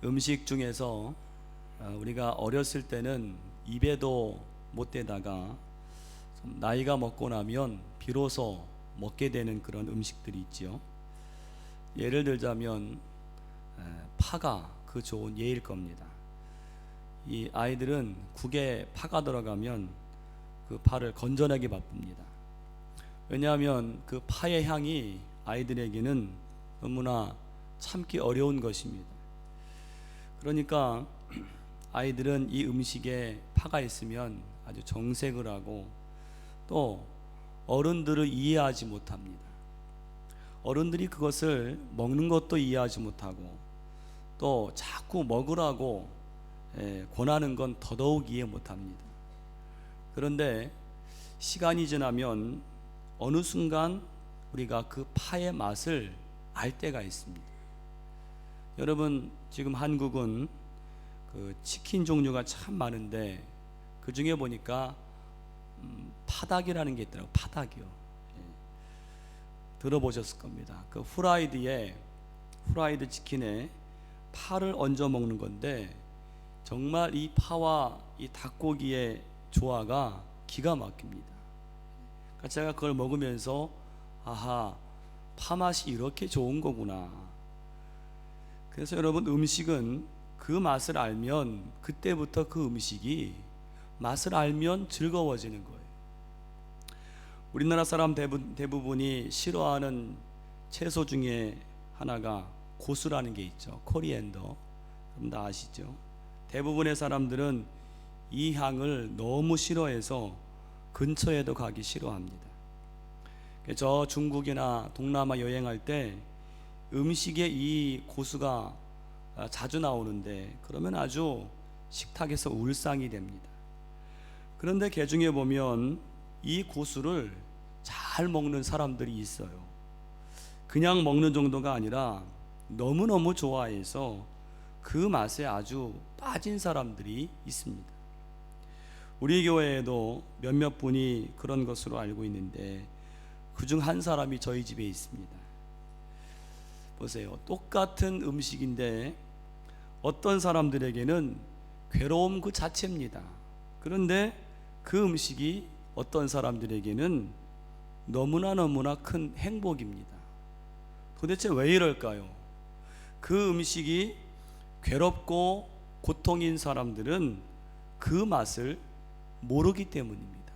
음식 중에서 우리가 어렸을 때는 입에도 못 대다가 좀 나이가 먹고 나면 비로소 먹게 되는 그런 음식들이 있지요. 예를 들자면 파가 그 좋은 예일 겁니다. 이 아이들은 국에 파가 들어가면 그 파를 건져내기 바쁩니다. 왜냐하면 그 파의 향이 아이들에게는 너무나 참기 어려운 것입니다. 그러니까 아이들은 이 음식에 파가 있으면 아주 정색을 하고, 또 어른들을 이해하지 못합니다. 어른들이 그것을 먹는 것도 이해하지 못하고, 또 자꾸 먹으라고 권하는 건 더더욱 이해 못합니다. 그런데 시간이 지나면 어느 순간 우리가 그 파의 맛을 알 때가 있습니다. 여러분, 지금 한국은 그 치킨 종류가 참 많은데 그 중에 보니까 파닭이라는 게 있더라고요. 파닭이요. 들어보셨을 겁니다. 그 후라이드 치킨에 파를 얹어 먹는 건데, 정말 이 파와 이 닭고기의 조화가 기가 막힙니다. 그러니까 제가 그걸 먹으면서 아하, 파 맛이 이렇게 좋은 거구나. 그래서 여러분, 음식은 그 맛을 알면, 그때부터 그 음식이 맛을 알면 즐거워지는 거예요. 우리나라 사람 대부분이 싫어하는 채소 중에 하나가 고수라는 게 있죠. 코리앤더. 그럼 다 아시죠? 대부분의 사람들은 이 향을 너무 싫어해서 근처에도 가기 싫어합니다. 저 중국이나 동남아 여행할 때 음식에 이 고수가 자주 나오는데, 그러면 아주 식탁에서 울상이 됩니다. 그런데 개중에 보면 이 고수를 잘 먹는 사람들이 있어요. 그냥 먹는 정도가 아니라 너무너무 좋아해서 그 맛에 아주 빠진 사람들이 있습니다. 우리 교회에도 몇몇 분이 그런 것으로 알고 있는데, 그중 한 사람이 저희 집에 있습니다. 보세요. 똑같은 음식인데 어떤 사람들에게는 괴로움 그 자체입니다. 그런데 그 음식이 어떤 사람들에게는 너무나 큰 행복입니다. 도대체 왜 이럴까요? 그 음식이 괴롭고 고통인 사람들은 그 맛을 모르기 때문입니다.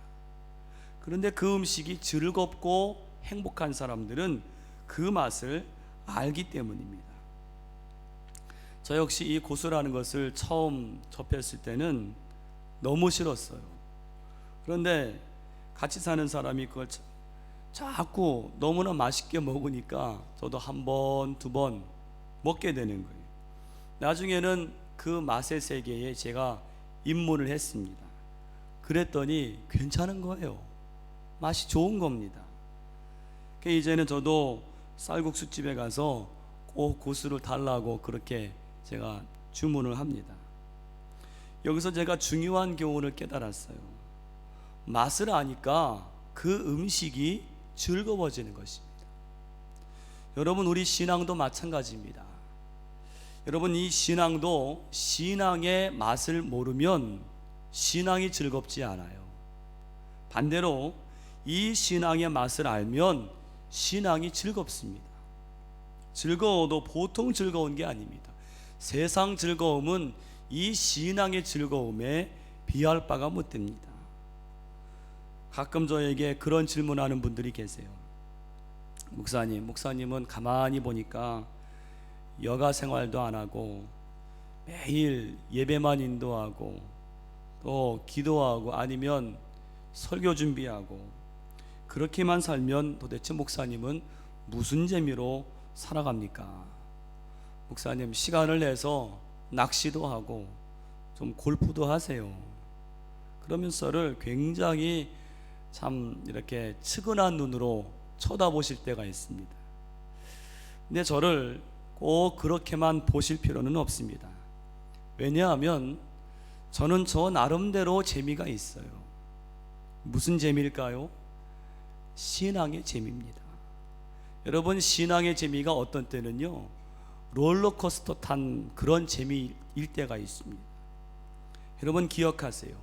그런데 그 음식이 즐겁고 행복한 사람들은 그 맛을 알기 때문입니다. 저 역시 이 고수라는 것을 처음 접했을 때는 너무 싫었어요. 그런데 같이 사는 사람이 그걸 자꾸 너무나 맛있게 먹으니까 저도 한 번, 두 번 먹게 되는 거예요. 나중에는 그 맛의 세계에 제가 입문을 했습니다. 그랬더니 괜찮은 거예요. 맛이 좋은 겁니다. 이제는 저도 쌀국수집에 가서 꼭 고수를 달라고 그렇게 제가 주문을 합니다. 여기서 제가 중요한 교훈을 깨달았어요. 맛을 아니까 그 음식이 즐거워지는 것입니다. 여러분, 우리 신앙도 마찬가지입니다. 여러분, 이 신앙도 신앙의 맛을 모르면 신앙이 즐겁지 않아요. 반대로 이 신앙의 맛을 알면 신앙이 즐겁습니다. 즐거워도 보통 즐거운 게 아닙니다. 세상 즐거움은 이 신앙의 즐거움에 비할 바가 못 됩니다. 가끔 저에게 그런 질문하는 분들이 계세요. 목사님은 가만히 보니까 여가 생활도 안 하고 매일 예배만 인도하고 또 기도하고 아니면 설교 준비하고 그렇게만 살면 도대체 목사님은 무슨 재미로 살아갑니까? 목사님, 시간을 내서 낚시도 하고 좀 골프도 하세요. 그러면서를 굉장히 참 이렇게 측은한 눈으로 쳐다보실 때가 있습니다. 근데 저를 꼭 그렇게만 보실 필요는 없습니다. 왜냐하면 저는 저 나름대로 재미가 있어요. 무슨 재미일까요? 신앙의 재미입니다. 여러분, 신앙의 재미가 어떤 때는요, 롤러코스터 탄 그런 재미일 때가 있습니다. 여러분 기억하세요.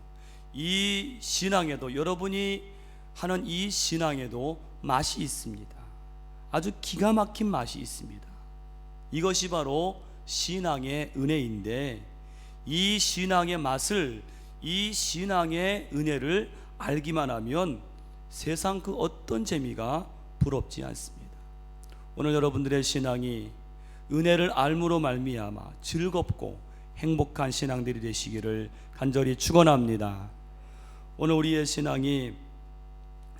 이 신앙에도, 여러분이 하는 이 신앙에도 맛이 있습니다. 아주 기가 막힌 맛이 있습니다. 이것이 바로 신앙의 은혜인데, 이 신앙의 맛을, 이 신앙의 은혜를 알기만 하면 세상 그 어떤 재미가 부럽지 않습니다. 오늘 여러분들의 신앙이 은혜를 알므로 말미암아 즐겁고 행복한 신앙들이 되시기를 간절히 축원합니다. 오늘 우리의 신앙이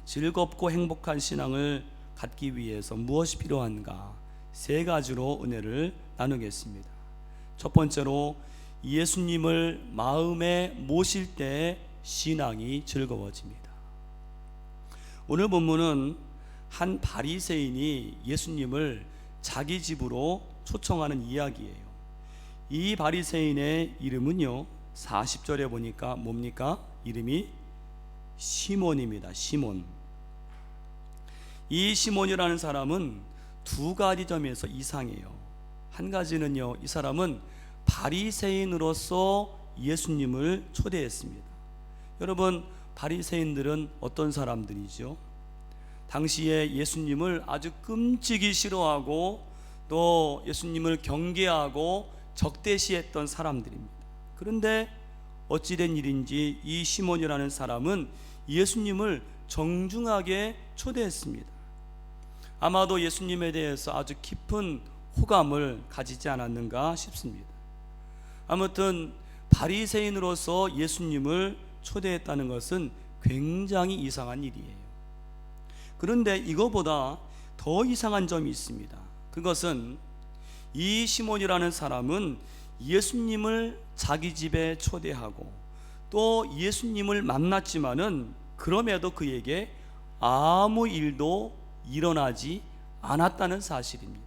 즐겁고 행복한 신앙을 갖기 위해서 무엇이 필요한가? 세 가지로 은혜를 나누겠습니다. 첫 번째로, 예수님을 마음에 모실 때 신앙이 즐거워집니다. 오늘 본문은 한 바리새인이 예수님을 자기 집으로 초청하는 이야기예요. 이 바리새인의 이름은요, 40절에 보니까 뭡니까? 이름이 시몬입니다. 시몬. 이 시몬이라는 사람은 두 가지 점에서 이상해요. 한 가지는요, 이 사람은 바리새인으로서 예수님을 초대했습니다. 여러분, 바리새인들은 어떤 사람들이죠? 당시에 예수님을 아주 끔찍이 싫어하고 또 예수님을 경계하고 적대시했던 사람들입니다. 그런데 어찌된 일인지 이 시몬이라는 사람은 예수님을 정중하게 초대했습니다. 아마도 예수님에 대해서 아주 깊은 호감을 가지지 않았는가 싶습니다. 아무튼 바리새인으로서 예수님을 초대했다는 것은 굉장히 이상한 일이에요. 그런데 이거보다 더 이상한 점이 있습니다. 그것은 이 시몬이라는 사람은 예수님을 자기 집에 초대하고 또 예수님을 만났지만은 그럼에도 그에게 아무 일도 일어나지 않았다는 사실입니다.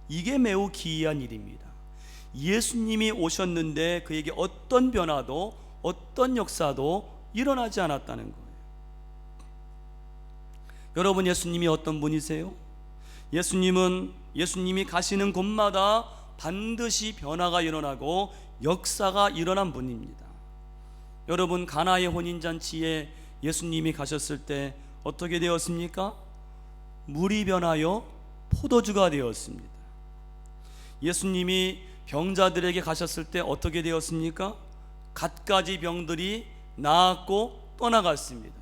이게 매우 기이한 일입니다. 예수님이 오셨는데 그에게 어떤 변화도 어떤 역사도 일어나지 않았다는 거예요. 여러분, 예수님이 어떤 분이세요? 예수님이 가시는 곳마다 반드시 변화가 일어나고 역사가 일어난 분입니다. 여러분, 가나의 혼인잔치에 예수님이 가셨을 때 어떻게 되었습니까? 물이 변하여 포도주가 되었습니다. 예수님이 병자들에게 가셨을 때 어떻게 되었습니까? 갖가지 병들이 나았고 떠나갔습니다.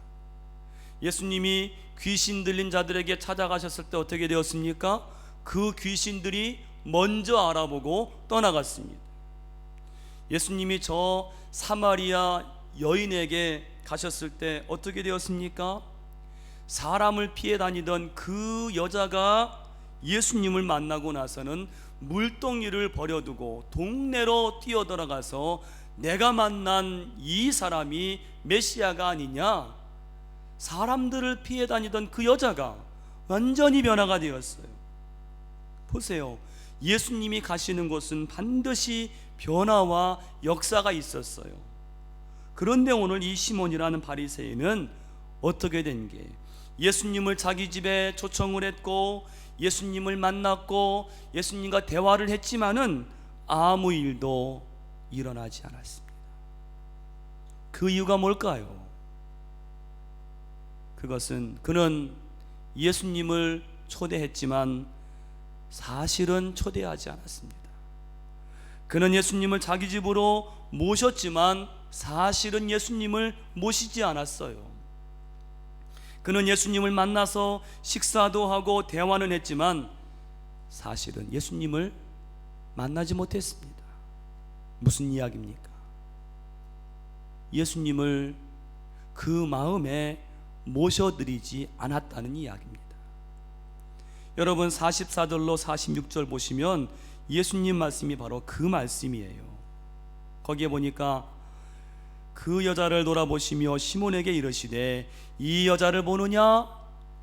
예수님이 귀신 들린 자들에게 찾아가셨을 때 어떻게 되었습니까? 그 귀신들이 먼저 알아보고 떠나갔습니다. 예수님이 저 사마리아 여인에게 가셨을 때 어떻게 되었습니까? 사람을 피해 다니던 그 여자가 예수님을 만나고 나서는 물동이를 버려두고 동네로 뛰어들어가서 내가 만난 이 사람이 메시아가 아니냐, 사람들을 피해 다니던 그 여자가 완전히 변화가 되었어요. 보세요, 예수님이 가시는 곳은 반드시 변화와 역사가 있었어요. 그런데 오늘 이 시몬이라는 바리새인은 어떻게 된 게, 예수님을 자기 집에 초청을 했고 예수님을 만났고 예수님과 대화를 했지만은 아무 일도 일어나지 않았습니다. 그 이유가 뭘까요? 그것은 그는 예수님을 초대했지만 사실은 초대하지 않았습니다. 그는 예수님을 자기 집으로 모셨지만 사실은 예수님을 모시지 않았어요. 그는 예수님을 만나서 식사도 하고 대화는 했지만 사실은 예수님을 만나지 못했습니다. 무슨 이야기입니까? 예수님을 그 마음에 모셔드리지 않았다는 이야기입니다. 여러분, 44절로 46절 보시면 예수님 말씀이 바로 그 말씀이에요. 거기에 보니까 그 여자를 돌아보시며 시몬에게 이르시되 이 여자를 보느냐?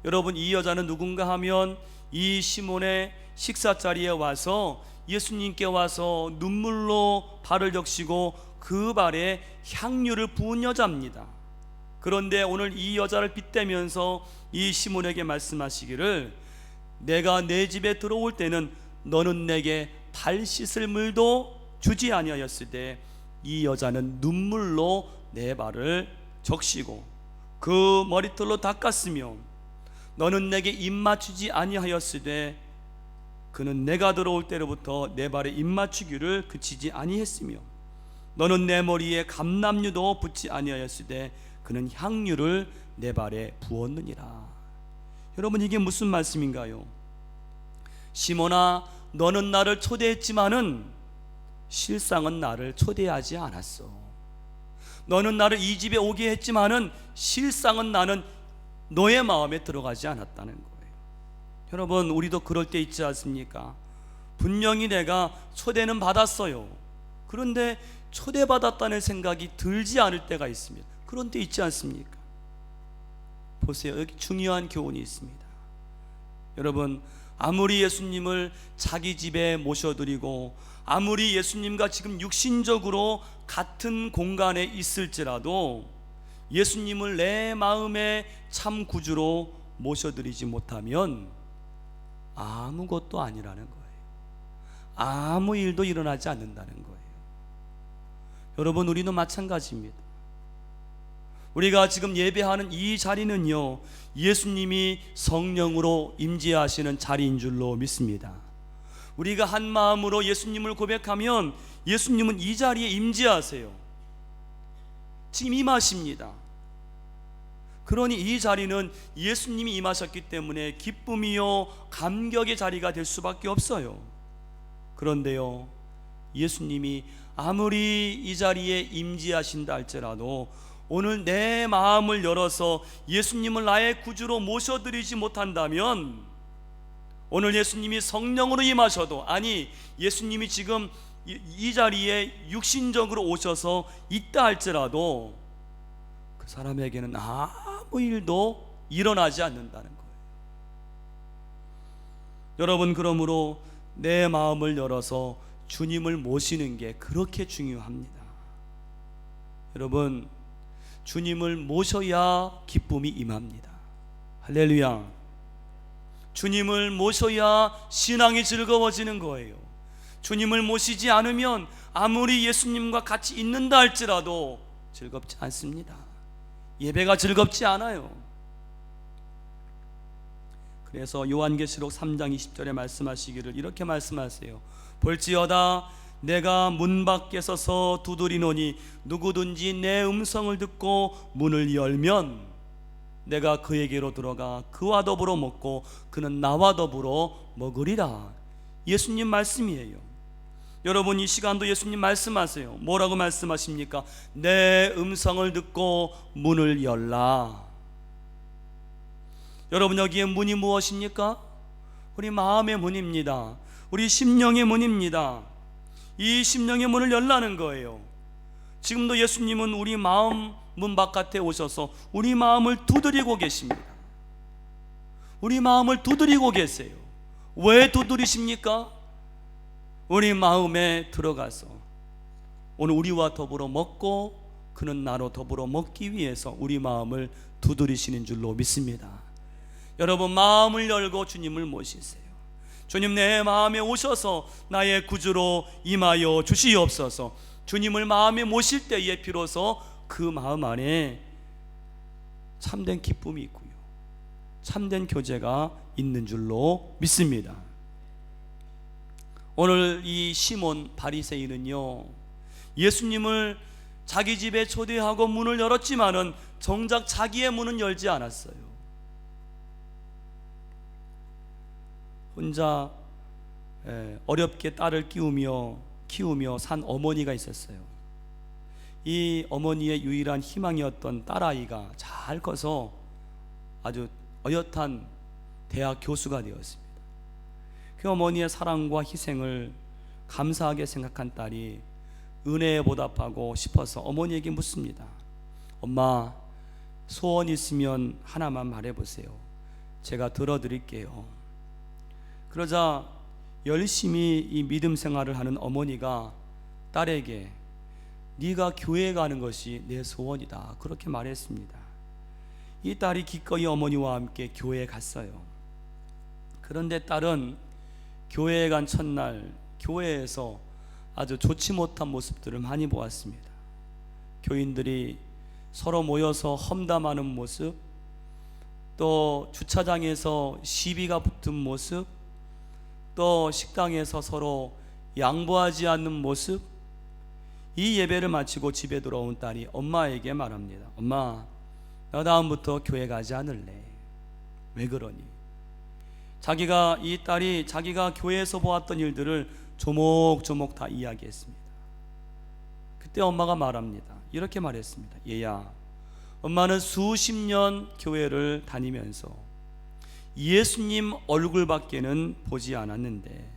여러분, 이 여자는 누군가 하면 이 시몬의 식사 자리에 와서 예수님께 와서 눈물로 발을 적시고 그 발에 향유를 부은 여자입니다. 그런데 오늘 이 여자를 빗대면서 이 시몬에게 말씀하시기를 내가 내 집에 들어올 때는 너는 내게 발 씻을 물도 주지 아니하였을 때 이 여자는 눈물로 내 발을 적시고 그 머리털로 닦았으며 너는 내게 입 맞추지 아니하였을 때 그는 내가 들어올 때로부터 내 발에 입 맞추기를 그치지 아니했으며 너는 내 머리에 감람유도 붓지 아니하였을 때 그는 향유를 내 발에 부었느니라. 여러분, 이게 무슨 말씀인가요? 시몬아, 너는 나를 초대했지만은 실상은 나를 초대하지 않았어. 너는 나를 이 집에 오게 했지만은 실상은 나는 너의 마음에 들어가지 않았다는 거예요. 여러분, 우리도 그럴 때 있지 않습니까? 분명히 내가 초대는 받았어요. 그런데 초대받았다는 생각이 들지 않을 때가 있습니다. 그런 때 있지 않습니까? 보세요, 여기 중요한 교훈이 있습니다. 여러분, 아무리 예수님을 자기 집에 모셔드리고 아무리 예수님과 지금 육신적으로 같은 공간에 있을지라도 예수님을 내 마음의 참 구주로 모셔드리지 못하면 아무것도 아니라는 거예요. 아무 일도 일어나지 않는다는 거예요. 여러분, 우리도 마찬가지입니다. 우리가 지금 예배하는 이 자리는요, 예수님이 성령으로 임재하시는 자리인 줄로 믿습니다. 우리가 한 마음으로 예수님을 고백하면 예수님은 이 자리에 임재하세요. 지금 임하십니다. 그러니 이 자리는 예수님이 임하셨기 때문에 기쁨이요 감격의 자리가 될 수밖에 없어요. 그런데요, 예수님이 아무리 이 자리에 임재하신다 할지라도 오늘 내 마음을 열어서 예수님을 나의 구주로 모셔드리지 못한다면, 오늘 예수님이 성령으로 임하셔도, 아니 예수님이 지금 이 자리에 육신적으로 오셔서 있다 할지라도 그 사람에게는 아무 일도 일어나지 않는다는 거예요. 여러분, 그러므로 내 마음을 열어서 주님을 모시는 게 그렇게 중요합니다. 여러분, 주님을 모셔야 기쁨이 임합니다. 할렐루야. 주님을 모셔야 신앙이 즐거워지는 거예요. 주님을 모시지 않으면 아무리 예수님과 같이 있는다 할지라도 즐겁지 않습니다. 예배가 즐겁지 않아요. 그래서 요한계시록 3장 20절에 말씀하시기를 이렇게 말씀하세요. 볼지어다 내가 문 밖에 서서 두드리노니 누구든지 내 음성을 듣고 문을 열면 내가 그에게로 들어가 그와 더불어 먹고 그는 나와 더불어 먹으리라. 예수님 말씀이에요. 여러분, 이 시간도 예수님 말씀하세요. 뭐라고 말씀하십니까? 내 음성을 듣고 문을 열라. 여러분, 여기에 문이 무엇입니까? 우리 마음의 문입니다. 우리 심령의 문입니다. 이 심령의 문을 열라는 거예요. 지금도 예수님은 우리 마음 문 바깥에 오셔서 우리 마음을 두드리고 계십니다. 우리 마음을 두드리고 계세요. 왜 두드리십니까? 우리 마음에 들어가서 오늘 우리와 더불어 먹고 그는 나로 더불어 먹기 위해서 우리 마음을 두드리시는 줄로 믿습니다. 여러분, 마음을 열고 주님을 모시세요. 주님, 내 마음에 오셔서 나의 구주로 임하여 주시옵소서. 주님을 마음에 모실 때에 비로소 그 마음 안에 참된 기쁨이 있고요, 참된 교제가 있는 줄로 믿습니다. 오늘 이 시몬 바리새인은요, 예수님을 자기 집에 초대하고 문을 열었지만은 정작 자기의 문은 열지 않았어요. 혼자 어렵게 딸을 키우며 산 어머니가 있었어요. 이 어머니의 유일한 희망이었던 딸아이가 잘 커서 아주 어엿한 대학 교수가 되었습니다. 그 어머니의 사랑과 희생을 감사하게 생각한 딸이 은혜에 보답하고 싶어서 어머니에게 묻습니다. 엄마, 소원 있으면 하나만 말해보세요. 제가 들어드릴게요. 그러자 열심히 이 믿음 생활을 하는 어머니가 딸에게 네가 교회에 가는 것이 내 소원이다, 그렇게 말했습니다. 이 딸이 기꺼이 어머니와 함께 교회에 갔어요. 그런데 딸은 교회에 간 첫날 교회에서 아주 좋지 못한 모습들을 많이 보았습니다. 교인들이 서로 모여서 험담하는 모습, 또 주차장에서 시비가 붙은 모습, 또 식당에서 서로 양보하지 않는 모습. 이 예배를 마치고 집에 돌아온 딸이 엄마에게 말합니다. 엄마, 나 다음부터 교회 가지 않을래. 왜 그러니? 이 딸이 자기가 교회에서 보았던 일들을 조목조목 다 이야기했습니다. 그때 엄마가 말합니다. 이렇게 말했습니다. 얘야, 엄마는 수십 년 교회를 다니면서 예수님 얼굴밖에는 보지 않았는데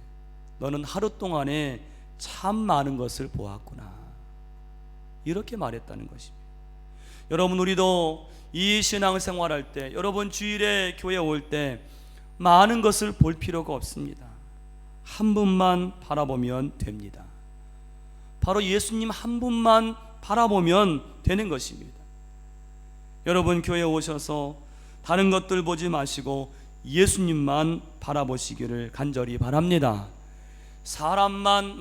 너는 하루 동안에 참 많은 것을 보았구나. 이렇게 말했다는 것입니다. 여러분, 우리도 이 신앙생활할 때, 여러분 주일에 교회 올 때 많은 것을 볼 필요가 없습니다. 한 분만 바라보면 됩니다. 바로 예수님 한 분만 바라보면 되는 것입니다. 여러분, 교회에 오셔서 다른 것들 보지 마시고 예수님만 바라보시기를 간절히 바랍니다. 사람만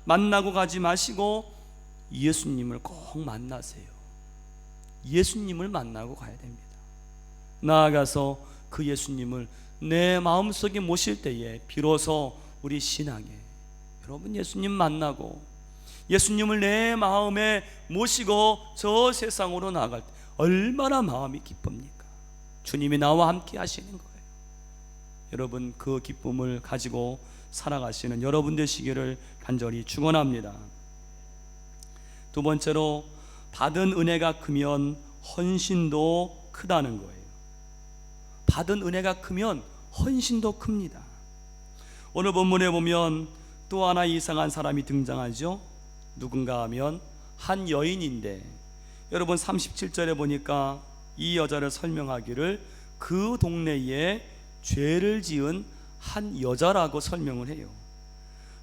만나고 가지 마시고 예수님을 꼭 만나세요. 예수님을 만나고 가야 됩니다. 나아가서 그 예수님을 내 마음속에 모실 때에 비로소 우리 신앙에, 여러분 예수님 만나고 예수님을 내 마음에 모시고 저 세상으로 나갈 때 얼마나 마음이 기쁩니까? 주님이 나와 함께 하시는 거예요. 여러분, 그 기쁨을 가지고 살아가시는 여러분 되시기를 간절히 축원합니다. 두 번째로, 받은 은혜가 크면 헌신도 크다는 거예요. 받은 은혜가 크면 헌신도 큽니다. 오늘 본문에 보면 또 하나 이상한 사람이 등장하죠. 누군가 하면 한 여인인데, 여러분 37절에 보니까 이 여자를 설명하기를 그 동네에 죄를 지은 한 여자라고 설명을 해요.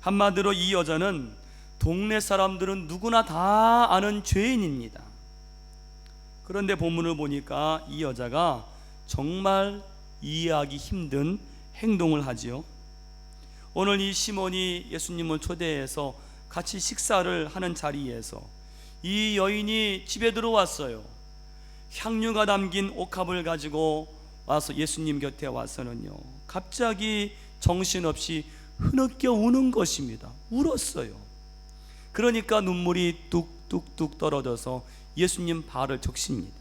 한마디로 이 여자는 동네 사람들은 누구나 다 아는 죄인입니다. 그런데 본문을 보니까 이 여자가 정말 이해하기 힘든 행동을 하지요. 오늘 이 시몬이 예수님을 초대해서 같이 식사를 하는 자리에서 이 여인이 집에 들어왔어요. 향유가 담긴 옥합을 가지고 와서 예수님 곁에 와서는요, 갑자기 정신없이 흐느껴 우는 것입니다. 울었어요. 그러니까 눈물이 뚝뚝뚝 떨어져서 예수님 발을 적십니다.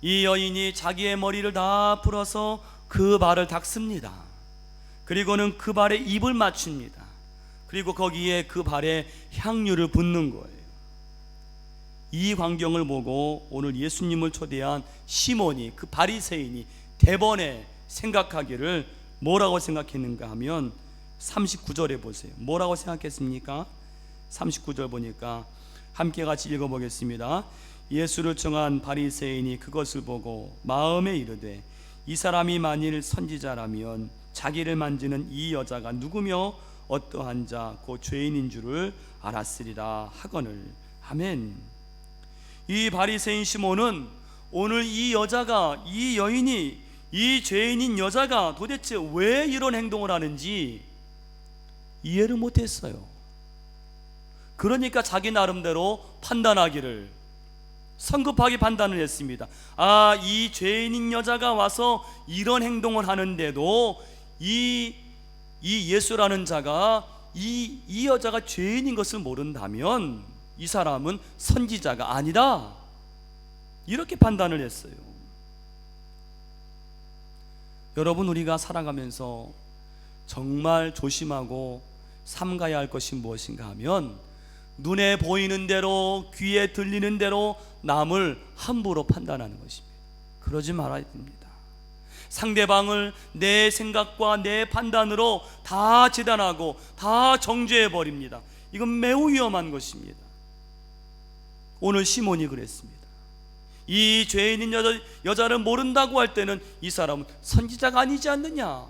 이 여인이 자기의 머리를 다 풀어서 그 발을 닦습니다. 그리고는 그 발에 입을 맞춥니다. 그리고 거기에 그 발에 향유를 붓는 거예요. 이 광경을 보고 오늘 예수님을 초대한 시몬이, 그 바리새인이 대번에 생각하기를 뭐라고 생각했는가 하면 39절에 보세요. 뭐라고 생각했습니까? 39절 보니까 함께 같이 읽어보겠습니다. 예수를 청한 바리새인이 그것을 보고 마음에 이르되 이 사람이 만일 선지자라면 자기를 만지는 이 여자가 누구며 어떠한 자 곧 죄인인 줄을 알았으리라 하거늘. 아멘. 이 바리새인 시몬은 오늘 이 여자가, 이 여인이, 이 죄인인 여자가 도대체 왜 이런 행동을 하는지 이해를 못했어요. 그러니까 자기 나름대로 판단하기를, 성급하게 판단을 했습니다. 아, 이 죄인인 여자가 와서 이런 행동을 하는데도 이 예수라는 자가 이 여자가 죄인인 것을 모른다면 이 사람은 선지자가 아니다, 이렇게 판단을 했어요. 여러분, 우리가 살아가면서 정말 조심하고 삼가야 할 것이 무엇인가 하면 눈에 보이는 대로, 귀에 들리는 대로 남을 함부로 판단하는 것입니다. 그러지 말아야 됩니다. 상대방을 내 생각과 내 판단으로 다 재단하고 다 정죄해 버립니다. 이건 매우 위험한 것입니다. 오늘 시몬이 그랬습니다. 이 죄인인 여자를 모른다고 할 때는 이 사람은 선지자가 아니지 않느냐,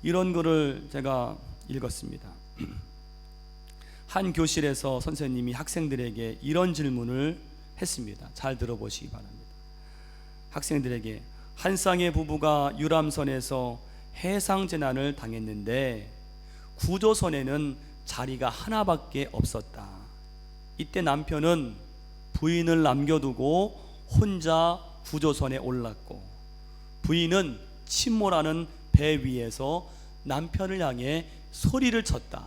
이런 거를 제가 읽었습니다. 한 교실에서 선생님이 학생들에게 이런 질문을 했습니다. 잘 들어보시기 바랍니다. 학생들에게 한 쌍의 부부가 유람선에서 해상 재난을 당했는데 구조선에는 자리가 하나밖에 없었다. 이때 남편은 부인을 남겨두고 혼자 구조선에 올랐고, 부인은 침몰하는 배 위에서 남편을 향해 소리를 쳤다.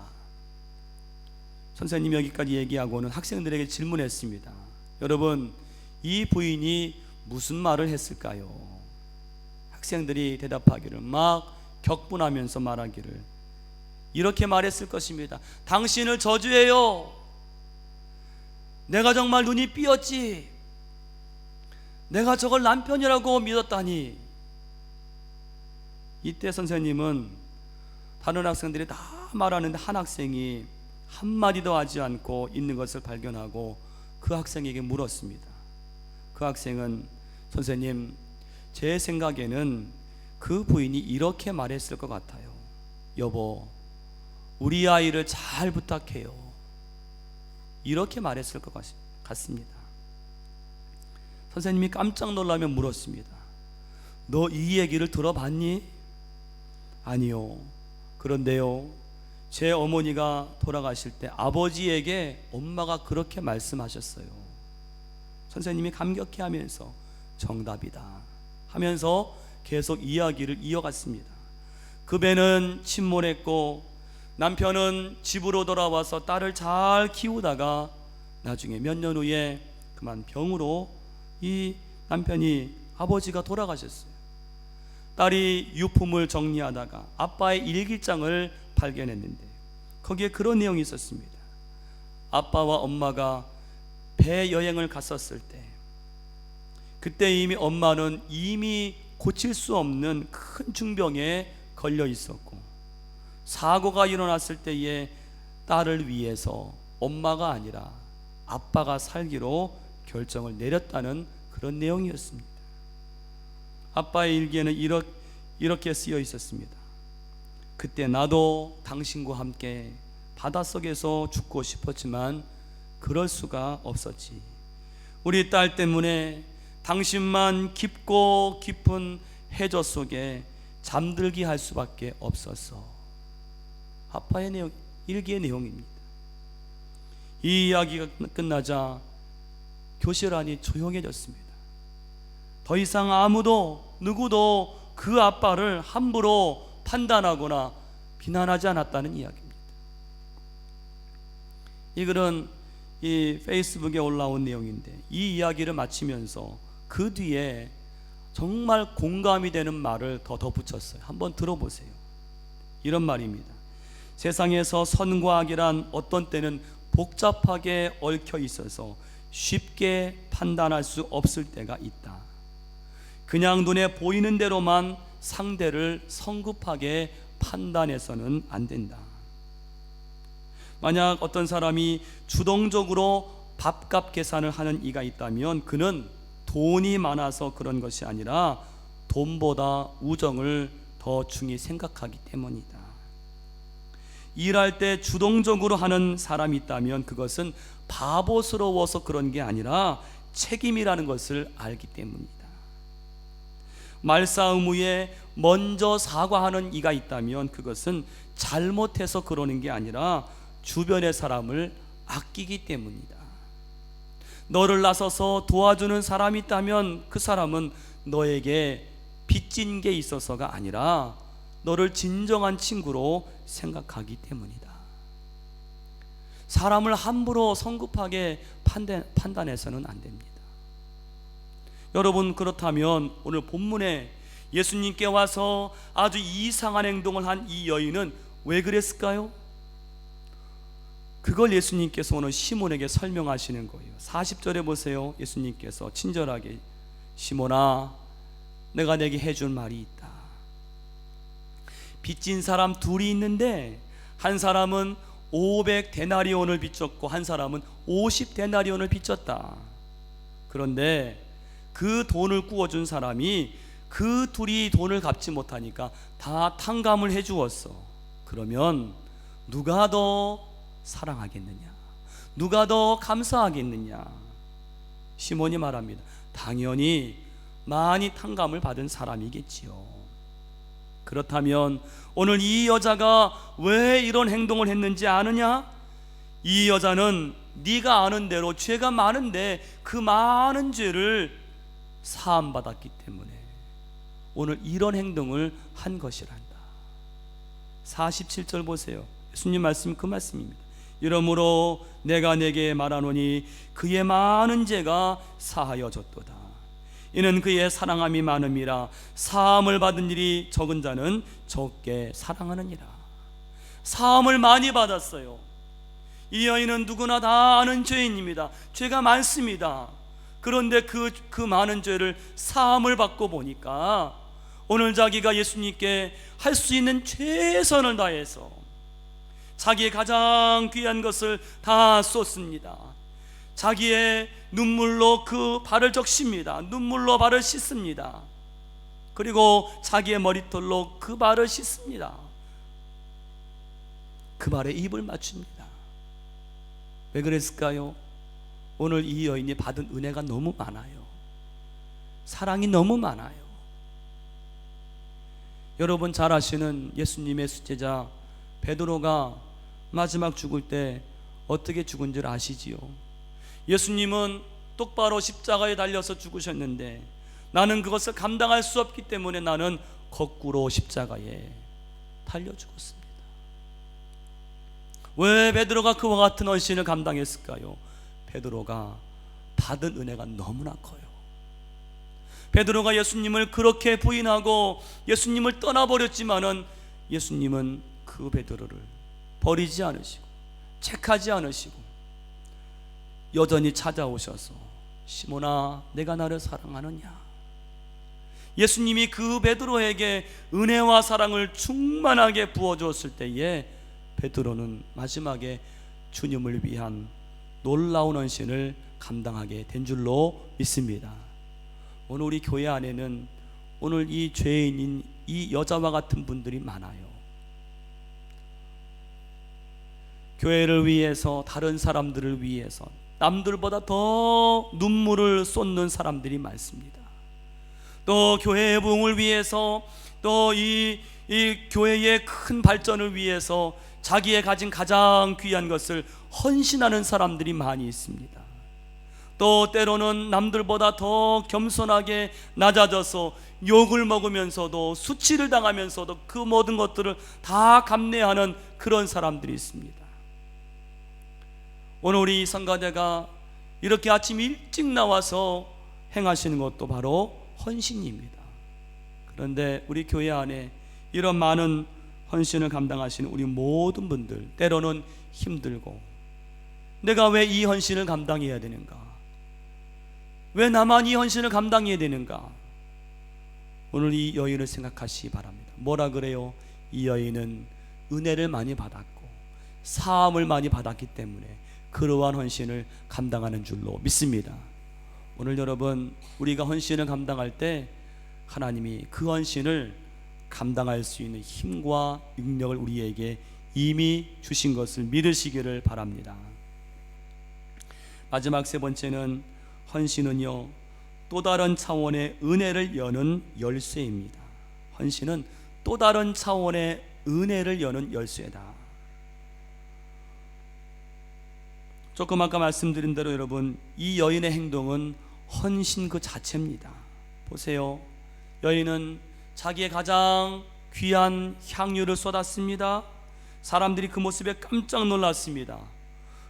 선생님이 여기까지 얘기하고는 학생들에게 질문했습니다. 여러분, 이 부인이 무슨 말을 했을까요? 학생들이 대답하기를, 막 격분하면서 말하기를 이렇게 말했을 것입니다. 당신을 저주해요. 내가 정말 눈이 삐었지. 내가 저걸 남편이라고 믿었다니. 이때 선생님은 다른 학생들이 다 말하는데 한 학생이 한마디도 하지 않고 있는 것을 발견하고 그 학생에게 물었습니다. 그 학생은, 선생님, 제 생각에는 그 부인이 이렇게 말했을 것 같아요. 여보, 우리 아이를 잘 부탁해요. 이렇게 말했을 것 같습니다. 선생님이 깜짝 놀라며 물었습니다. 너 이 얘기를 들어봤니? 아니요. 그런데요, 제 어머니가 돌아가실 때 아버지에게 엄마가 그렇게 말씀하셨어요. 선생님이 감격해 하면서 정답이다 하면서 계속 이야기를 이어갔습니다. 그 배는 침몰했고 남편은 집으로 돌아와서 딸을 잘 키우다가 나중에 몇 년 후에 그만 병으로 이 남편이, 아버지가 돌아가셨어요. 딸이 유품을 정리하다가 아빠의 일기장을 발견했는데 거기에 그런 내용이 있었습니다. 아빠와 엄마가 배 여행을 갔었을 때, 그때 이미 엄마는 이미 고칠 수 없는 큰 중병에 걸려 있었고, 사고가 일어났을 때에 딸을 위해서 엄마가 아니라 아빠가 살기로 결정을 내렸다는 그런 내용이었습니다. 아빠의 일기에는 이렇게 쓰여 있었습니다. 그때 나도 당신과 함께 바닷속에서 죽고 싶었지만 그럴 수가 없었지. 우리 딸 때문에 당신만 깊고 깊은 해저 속에 잠들게 할 수밖에 없었어. 아빠의 내용, 일기의 내용입니다. 이 이야기가 끝나자 교실 안이 조용해졌습니다. 더 이상 아무도, 누구도 그 아빠를 함부로 판단하거나 비난하지 않았다는 이야기입니다. 이 글은 이 페이스북에 올라온 내용인데, 이 이야기를 마치면서 그 뒤에 정말 공감이 되는 말을 더 덧붙였어요. 한번 들어보세요. 이런 말입니다. 세상에서 선과 악이란 어떤 때는 복잡하게 얽혀 있어서 쉽게 판단할 수 없을 때가 있다. 그냥 눈에 보이는 대로만 상대를 성급하게 판단해서는 안 된다. 만약 어떤 사람이 주동적으로 밥값 계산을 하는 이가 있다면 그는 돈이 많아서 그런 것이 아니라 돈보다 우정을 더 중히 생각하기 때문이다. 일할 때 주동적으로 하는 사람이 있다면 그것은 바보스러워서 그런 게 아니라 책임이라는 것을 알기 때문이다. 말싸움 후에 먼저 사과하는 이가 있다면 그것은 잘못해서 그러는 게 아니라 주변의 사람을 아끼기 때문이다. 너를 나서서 도와주는 사람이 있다면 그 사람은 너에게 빚진 게 있어서가 아니라 너를 진정한 친구로 생각하기 때문이다. 사람을 함부로 성급하게 판단해서는 안 됩니다. 여러분, 그렇다면 오늘 본문에 예수님께 와서 아주 이상한 행동을 한 이 여인은 왜 그랬을까요? 그걸 예수님께서 오늘 시몬에게 설명하시는 거예요. 40절에 보세요. 예수님께서 친절하게, 시몬아, 내가 내게 해줄 말이 있다. 빚진 사람 둘이 있는데 한 사람은 500데나리온을 빚졌고 한 사람은 50데나리온을 빚졌다. 그런데 그 돈을 꾸어준 사람이 그 둘이 돈을 갚지 못하니까 다 탕감을 해 주었어. 그러면 누가 더 사랑하겠느냐? 누가 더 감사하겠느냐? 시몬이 말합니다. 당연히 많이 탕감을 받은 사람이겠지요. 그렇다면 오늘 이 여자가 왜 이런 행동을 했는지 아느냐? 이 여자는 네가 아는 대로 죄가 많은데 그 많은 죄를 사함받았기 때문에 오늘 이런 행동을 한 것이란다. 47절 보세요. 예수님 말씀 그 말씀입니다. 이러므로 내가 내게 말하노니 그의 많은 죄가 사하여졌도다. 이는 그의 사랑함이 많음이라. 사함을 받은 일이 적은 자는 적게 사랑하느니라. 사함을 많이 받았어요. 이 여인은 누구나 다 아는 죄인입니다. 죄가 많습니다. 그런데 그 많은 죄를 사함을 받고 보니까 오늘 자기가 예수님께 할 수 있는 최선을 다해서 자기의 가장 귀한 것을 다 쏟습니다. 자기의 눈물로 그 발을 적십니다. 눈물로 발을 씻습니다. 그리고 자기의 머리털로 그 발을 씻습니다. 그 발에 입을 맞춥니다. 왜 그랬을까요? 오늘 이 여인이 받은 은혜가 너무 많아요. 사랑이 너무 많아요. 여러분 잘 아시는 예수님의 수제자 베드로가 마지막 죽을 때 어떻게 죽은 줄 아시지요? 예수님은 똑바로 십자가에 달려서 죽으셨는데 나는 그것을 감당할 수 없기 때문에 나는 거꾸로 십자가에 달려 죽었습니다. 왜 베드로가 그와 같은 헌신을 감당했을까요? 베드로가 받은 은혜가 너무나 커요. 베드로가 예수님을 그렇게 부인하고 예수님을 떠나버렸지만은 예수님은 그 베드로를 버리지 않으시고 책하지 않으시고 여전히 찾아오셔서 시몬아 내가 나를 사랑하느냐. 예수님이 그 베드로에게 은혜와 사랑을 충만하게 부어주었을 때에 베드로는 마지막에 주님을 위한 놀라운 헌신을 감당하게 된 줄로 믿습니다. 오늘 우리 교회 안에는 오늘 이 죄인인 이 여자와 같은 분들이 많아요. 교회를 위해서, 다른 사람들을 위해서 남들보다 더 눈물을 쏟는 사람들이 많습니다. 또 교회의 부흥을 위해서, 또 이 교회의 큰 발전을 위해서 자기의 가진 가장 귀한 것을 헌신하는 사람들이 많이 있습니다. 또 때로는 남들보다 더 겸손하게 낮아져서 욕을 먹으면서도 수치를 당하면서도 그 모든 것들을 다 감내하는 그런 사람들이 있습니다. 오늘 우리 성가대가 이렇게 아침 일찍 나와서 행하시는 것도 바로 헌신입니다. 그런데 우리 교회 안에 이런 많은 헌신을 감당하시는 우리 모든 분들, 때로는 힘들고 내가 왜 이 헌신을 감당해야 되는가? 왜 나만 이 헌신을 감당해야 되는가? 오늘 이 여인을 생각하시기 바랍니다. 뭐라 그래요? 이 여인은 은혜를 많이 받았고 사함을 많이 받았기 때문에 그러한 헌신을 감당하는 줄로 믿습니다. 오늘 여러분, 우리가 헌신을 감당할 때 하나님이 그 헌신을 감당할 수 있는 힘과 능력을 우리에게 이미 주신 것을 믿으시기를 바랍니다. 마지막 세 번째는 헌신은요, 또 다른 차원의 은혜를 여는 열쇠입니다. 헌신은 또 다른 차원의 은혜를 여는 열쇠다. 조금 아까 말씀드린 대로 여러분, 이 여인의 행동은 헌신 그 자체입니다. 보세요. 여인은 자기의 가장 귀한 향유를 쏟았습니다. 사람들이 그 모습에 깜짝 놀랐습니다.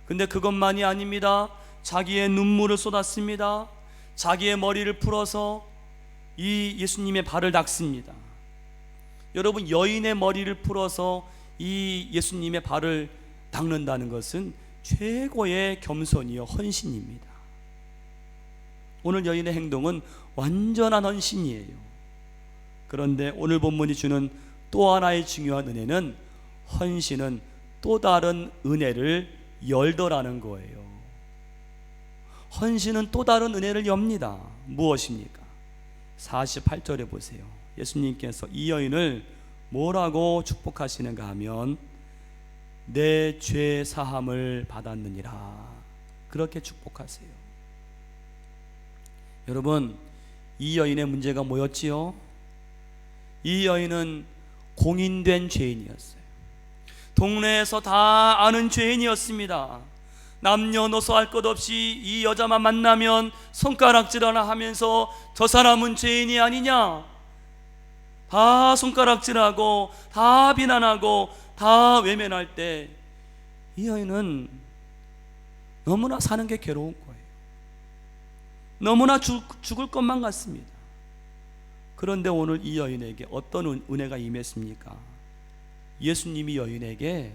근데 그것만이 아닙니다. 자기의 눈물을 쏟았습니다. 자기의 머리를 풀어서 이 예수님의 발을 닦습니다. 여러분, 여인의 머리를 풀어서 이 예수님의 발을 닦는다는 것은 최고의 겸손이요 헌신입니다. 오늘 여인의 행동은 완전한 헌신이에요. 그런데 오늘 본문이 주는 또 하나의 중요한 은혜는 헌신은 또 다른 은혜를 열더라는 거예요. 헌신은 또 다른 은혜를 엽니다. 무엇입니까? 48절에 보세요. 예수님께서 이 여인을 뭐라고 축복하시는가 하면 내 죄 사함을 받았느니라, 그렇게 축복하세요. 여러분, 이 여인의 문제가 뭐였지요? 이 여인은 공인된 죄인이었어요. 동네에서 다 아는 죄인이었습니다. 남녀노소 할 것 없이 이 여자만 만나면 손가락질 하나 하면서 저 사람은 죄인이 아니냐, 다 손가락질하고 다 비난하고 다 외면할 때 이 여인은 너무나 사는 게 괴로운 거예요. 너무나 죽을 것만 같습니다. 그런데 오늘 이 여인에게 어떤 은혜가 임했습니까? 예수님이 여인에게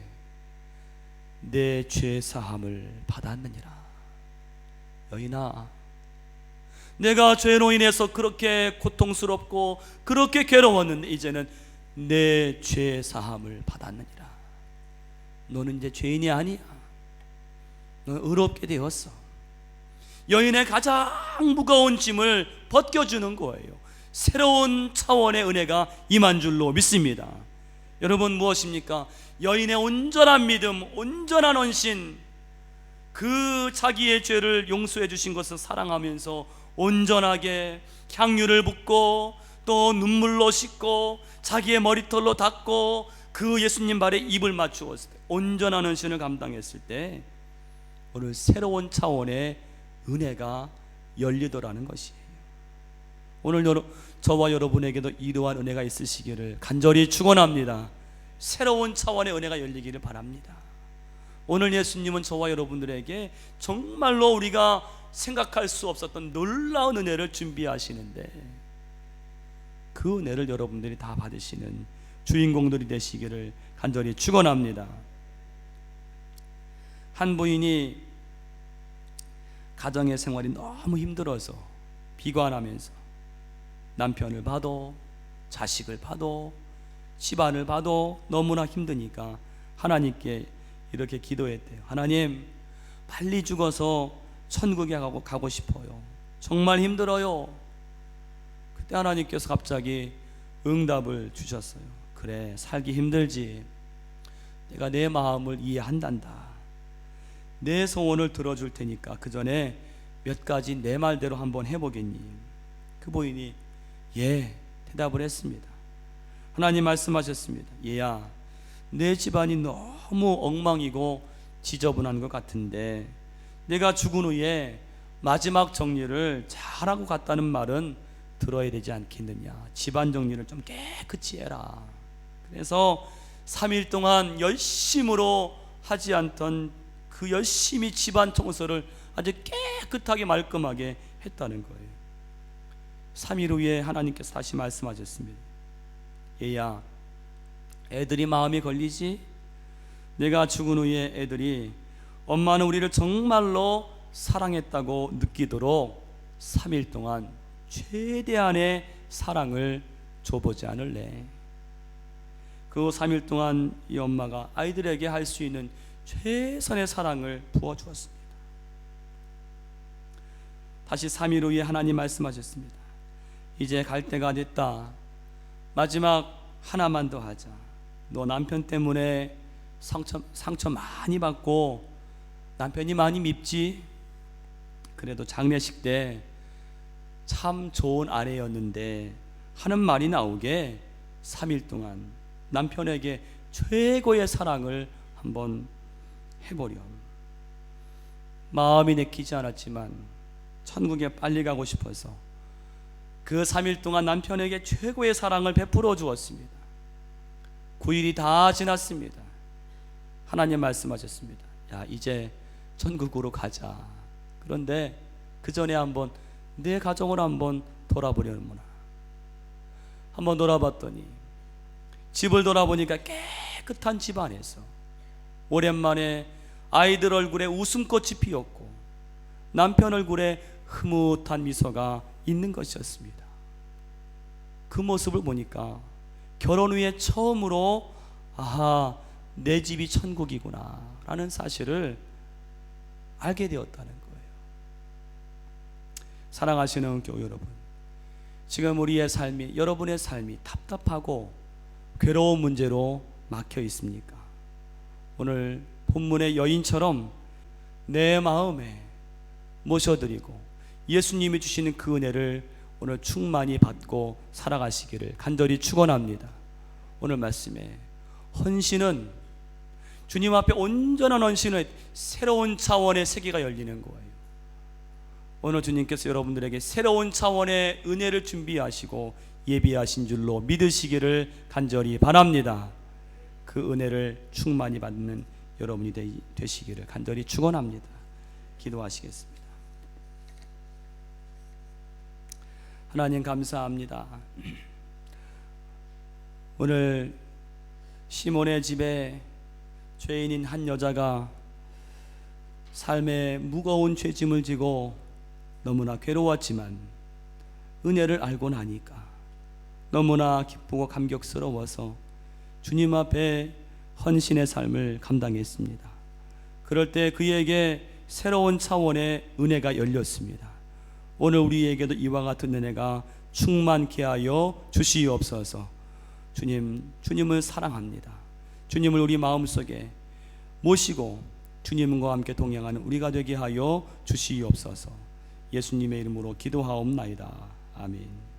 내 죄 사함을 받았느니라. 여인아, 내가 죄로 인해서 그렇게 고통스럽고 그렇게 괴로웠는데 이제는 내 죄 사함을 받았느니라. 너는 이제 죄인이 아니야. 너는 의롭게 되었어. 여인의 가장 무거운 짐을 벗겨주는 거예요. 새로운 차원의 은혜가 임한 줄로 믿습니다. 여러분, 무엇입니까? 여인의 온전한 믿음, 온전한 헌신, 그 자기의 죄를 용서해 주신 것을 사랑하면서 온전하게 향유를 붓고 또 눈물로 씻고 자기의 머리털로 닦고 그 예수님 발에 입을 맞추었을 때, 온전한 헌신을 감당했을 때 오늘 새로운 차원의 은혜가 열리더라는 것이에요. 오늘 저와 여러분에게도 이러한 은혜가 있으시기를 간절히 축원합니다. 새로운 차원의 은혜가 열리기를 바랍니다. 오늘 예수님은 저와 여러분들에게 정말로 우리가 생각할 수 없었던 놀라운 은혜를 준비하시는데, 그 은혜를 여러분들이 다 받으시는 주인공들이 되시기를 간절히 축원합니다. 한 부인이 가정의 생활이 너무 힘들어서 비관하면서 남편을 봐도 자식을 봐도 집안을 봐도 너무나 힘드니까 하나님께 이렇게 기도했대요. 하나님, 빨리 죽어서 천국에 가고 싶어요. 정말 힘들어요. 그때 하나님께서 갑자기 응답을 주셨어요. 그래, 살기 힘들지. 내가 내 마음을 이해한단다. 내 소원을 들어줄 테니까 그 전에 몇 가지 내 말대로 한번 해보겠니? 그 부인이 예, 대답을 했습니다. 하나님 말씀하셨습니다. 얘야, 내 집안이 너무 엉망이고 지저분한 것 같은데 내가 죽은 후에 마지막 정리를 잘하고 갔다는 말은 들어야 되지 않겠느냐. 집안 정리를 좀 깨끗이 해라. 그래서 3일 동안 열심으로 하지 않던 그 열심히 집안 청소를 아주 깨끗하게 말끔하게 했다는 거예요. 3일 후에 하나님께서 다시 말씀하셨습니다. 얘야, 애들이 마음이 걸리지? 내가 죽은 후에 애들이 엄마는 우리를 정말로 사랑했다고 느끼도록 3일 동안 최대한의 사랑을 줘보지 않을래? 그 3일 동안 이 엄마가 아이들에게 할 수 있는 최선의 사랑을 부어주었습니다. 다시 3일 후에 하나님 말씀하셨습니다. 이제 갈 때가 됐다. 마지막 하나만 더 하자. 너 남편 때문에 상처 많이 받고 남편이 많이 밉지? 그래도 장례식 때 참 좋은 아내였는데 하는 말이 나오게 3일 동안 남편에게 최고의 사랑을 한번 해보렴. 마음이 내키지 않았지만 천국에 빨리 가고 싶어서 그 3일 동안 남편에게 최고의 사랑을 베풀어 주었습니다. 9일이 다 지났습니다. 하나님 말씀하셨습니다. 야, 이제 천국으로 가자. 그런데 그 전에 한번 내 가정을 한번 돌아보려는구나. 한번 돌아봤더니 집을 돌아보니까 깨끗한 집 안에서 오랜만에 아이들 얼굴에 웃음꽃이 피었고 남편 얼굴에 흐뭇한 미소가 있는 것이었습니다. 그 모습을 보니까 결혼 후에 처음으로 아하, 내 집이 천국이구나 라는 사실을 알게 되었다는 거예요. 사랑하시는 교회 여러분, 지금 우리의 삶이, 여러분의 삶이 답답하고 괴로운 문제로 막혀 있습니까? 오늘 본문의 여인처럼 내 마음에 모셔드리고 예수님이 주시는 그 은혜를 오늘 충만히 받고 살아가시기를 간절히 축원합니다. 오늘 말씀에 헌신은 주님 앞에 온전한 헌신의 새로운 차원의 세계가 열리는 거예요. 오늘 주님께서 여러분들에게 새로운 차원의 은혜를 준비하시고 예비하신 줄로 믿으시기를 간절히 바랍니다. 그 은혜를 충만히 받는 여러분이 되시기를 간절히 축원합니다. 기도하시겠습니다. 하나님 감사합니다. 오늘 시몬의 집에 죄인인 한 여자가 삶에 무거운 죄짐을 지고 너무나 괴로웠지만 은혜를 알고 나니까 너무나 기쁘고 감격스러워서 주님 앞에 헌신의 삶을 감당했습니다. 그럴 때 그에게 새로운 차원의 은혜가 열렸습니다. 오늘 우리에게도 이와 같은 은혜가 충만케 하여 주시옵소서. 주님을 사랑합니다. 주님을 우리 마음속에 모시고 주님과 함께 동행하는 우리가 되게 하여 주시옵소서. 예수님의 이름으로 기도하옵나이다. 아멘.